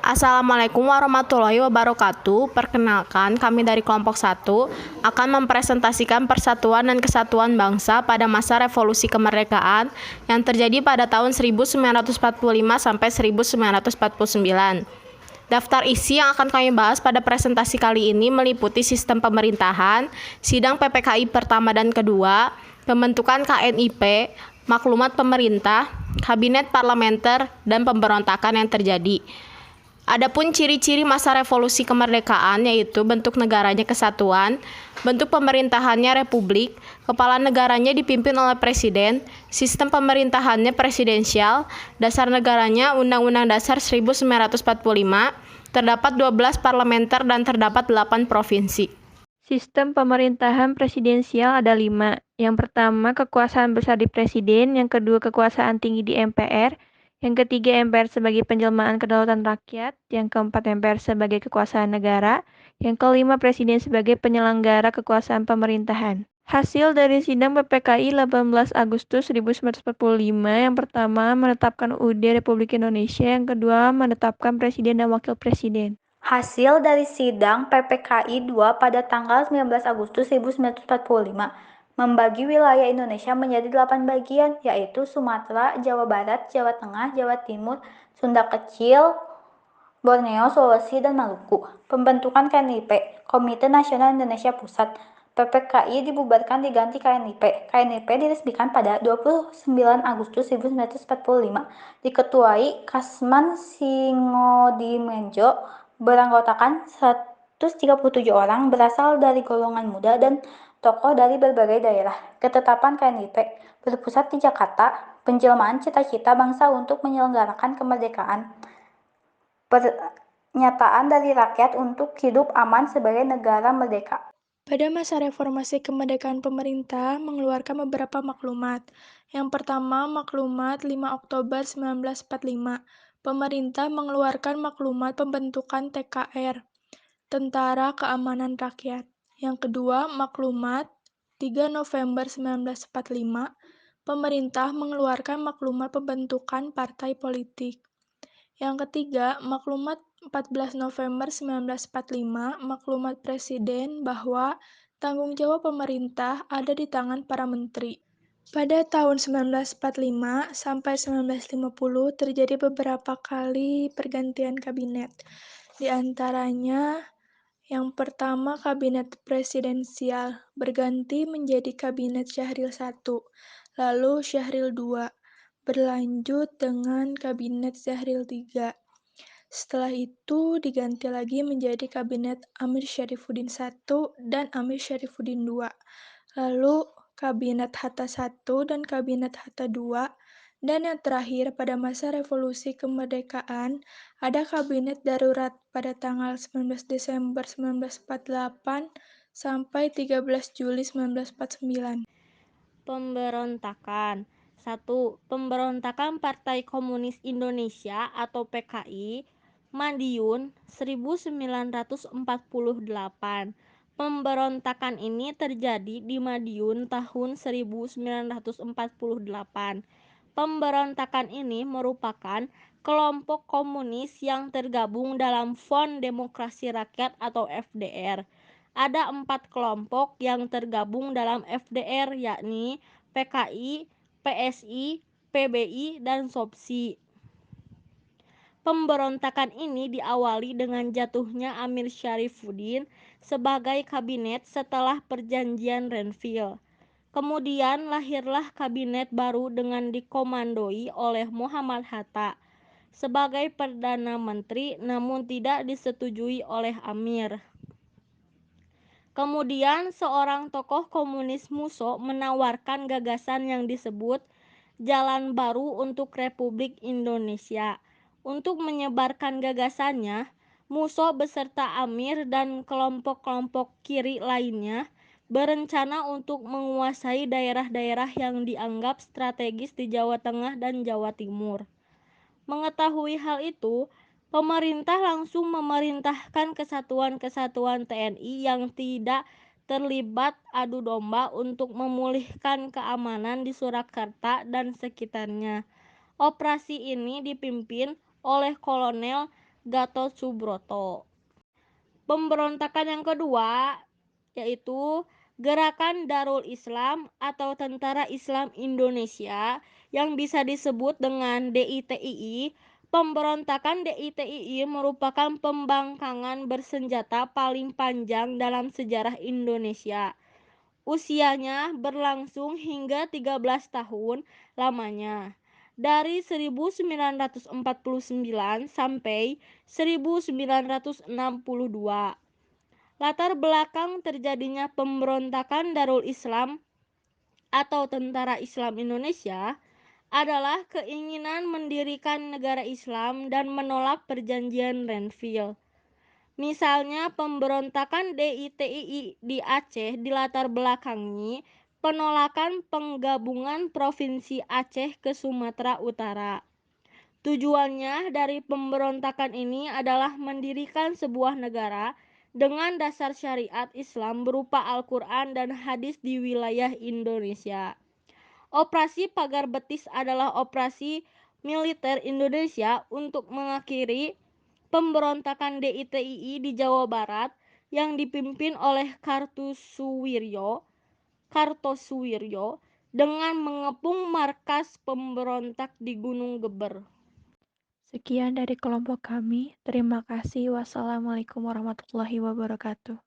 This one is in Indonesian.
Assalamualaikum warahmatullahi wabarakatuh. Perkenalkan, kami dari kelompok 1 akan mempresentasikan persatuan dan kesatuan bangsa pada masa revolusi kemerdekaan yang terjadi pada tahun 1945 sampai 1949. Daftar isi yang akan kami bahas pada presentasi kali ini meliputi sistem pemerintahan, sidang PPKI pertama dan kedua, pembentukan KNIP, maklumat pemerintah, kabinet parlementer, dan pemberontakan yang terjadi. Adapun ciri-ciri masa revolusi kemerdekaan yaitu bentuk negaranya kesatuan, bentuk pemerintahannya republik, kepala negaranya dipimpin oleh presiden, sistem pemerintahannya presidensial, dasar negaranya Undang-Undang Dasar 1945, terdapat 12 parlementer dan terdapat 8 provinsi. Sistem pemerintahan presidensial ada 5. Yang pertama, kekuasaan besar di presiden. Yang kedua, kekuasaan tinggi di MPR. Yang ketiga, MPR sebagai penjelmaan kedaulatan rakyat. Yang keempat, MPR sebagai kekuasaan negara. Yang kelima, presiden sebagai penyelenggara kekuasaan pemerintahan. Hasil dari sidang PPKI 18 Agustus 1945, yang pertama menetapkan UUD Republik Indonesia, yang kedua menetapkan presiden dan wakil presiden. Hasil dari sidang PPKI 2 pada tanggal 19 Agustus 1945 membagi wilayah Indonesia menjadi 8 bagian, yaitu Sumatera, Jawa Barat, Jawa Tengah, Jawa Timur, Sunda Kecil, Borneo, Sulawesi, dan Maluku. Pembentukan KNIP, Komite Nasional Indonesia Pusat. PPKI dibubarkan diganti KNIP. KNIP diresmikan pada 29 Agustus 1945. Diketuai Kasman Singodimedjo, beranggotakan 137 orang berasal dari golongan muda dan tokoh dari berbagai daerah. Ketetapan KNIP berpusat di Jakarta, penjelmaan cita-cita bangsa untuk menyelenggarakan kemerdekaan. Pernyataan dari rakyat untuk hidup aman sebagai negara merdeka. Pada masa reformasi kemerdekaan, pemerintah mengeluarkan beberapa maklumat. Yang pertama, maklumat 5 Oktober 1945. Pemerintah mengeluarkan maklumat pembentukan TKR, Tentara Keamanan Rakyat. Yang kedua, maklumat 3 November 1945. Pemerintah mengeluarkan maklumat pembentukan partai politik. Yang ketiga, maklumat 14 November 1945, maklumat Presiden bahwa tanggung jawab pemerintah ada di tangan para menteri. Pada tahun 1945 sampai 1950 terjadi beberapa kali pergantian kabinet. Di antaranya, yang pertama kabinet presidensial berganti menjadi kabinet Syahril I, lalu Syahril II, berlanjut dengan kabinet Syahril III. Setelah itu diganti lagi menjadi kabinet Amir Syarifuddin I dan Amir Syarifuddin II, lalu kabinet Hatta I dan kabinet Hatta II, dan yang terakhir pada masa revolusi kemerdekaan ada kabinet darurat pada tanggal 19 Desember 1948 sampai 13 Juli 1949. Pemberontakan. 1. Pemberontakan Partai Komunis Indonesia atau PKI, Madiun 1948. Pemberontakan ini terjadi di Madiun tahun 1948. Pemberontakan ini merupakan kelompok komunis yang tergabung dalam Front Demokrasi Rakyat atau FDR. Ada 4 kelompok yang tergabung dalam FDR, yakni PKI, PSI, PBI, dan SOPSI. Pemberontakan ini diawali dengan jatuhnya Amir Syarifuddin sebagai kabinet setelah perjanjian Renville. Kemudian lahirlah kabinet baru dengan dikomandoi oleh Muhammad Hatta sebagai Perdana Menteri, namun tidak disetujui oleh Amir. Kemudian seorang tokoh komunis Musso menawarkan gagasan yang disebut Jalan Baru untuk Republik Indonesia. Untuk menyebarkan gagasannya, Musso beserta Amir dan kelompok-kelompok kiri lainnya berencana untuk menguasai daerah-daerah yang dianggap strategis di Jawa Tengah dan Jawa Timur. Mengetahui hal itu, pemerintah langsung memerintahkan kesatuan-kesatuan TNI yang tidak terlibat adu domba untuk memulihkan keamanan di Surakarta dan sekitarnya. Operasi ini dipimpin oleh Kolonel Gatot Subroto. Pemberontakan yang kedua yaitu Gerakan Darul Islam atau Tentara Islam Indonesia yang bisa disebut dengan DITII. Pemberontakan DITII merupakan pembangkangan bersenjata paling panjang dalam sejarah Indonesia. Usianya berlangsung hingga 13 tahun lamanya, dari 1949 sampai 1962. Latar belakang terjadinya pemberontakan Darul Islam atau Tentara Islam Indonesia adalah keinginan mendirikan negara Islam dan menolak perjanjian Renville. Misalnya pemberontakan DITII di Aceh dilatar belakangi penolakan penggabungan Provinsi Aceh ke Sumatera Utara. Tujuannya dari pemberontakan ini adalah mendirikan sebuah negara dengan dasar syariat Islam berupa Al-Quran dan hadis di wilayah Indonesia. Operasi Pagar Betis adalah operasi militer Indonesia untuk mengakhiri pemberontakan DITII di Jawa Barat yang dipimpin oleh Kartosuwiryo dengan mengepung markas pemberontak di Gunung Geber. Sekian dari kelompok kami. Terima kasih. Wassalamualaikum warahmatullahi wabarakatuh.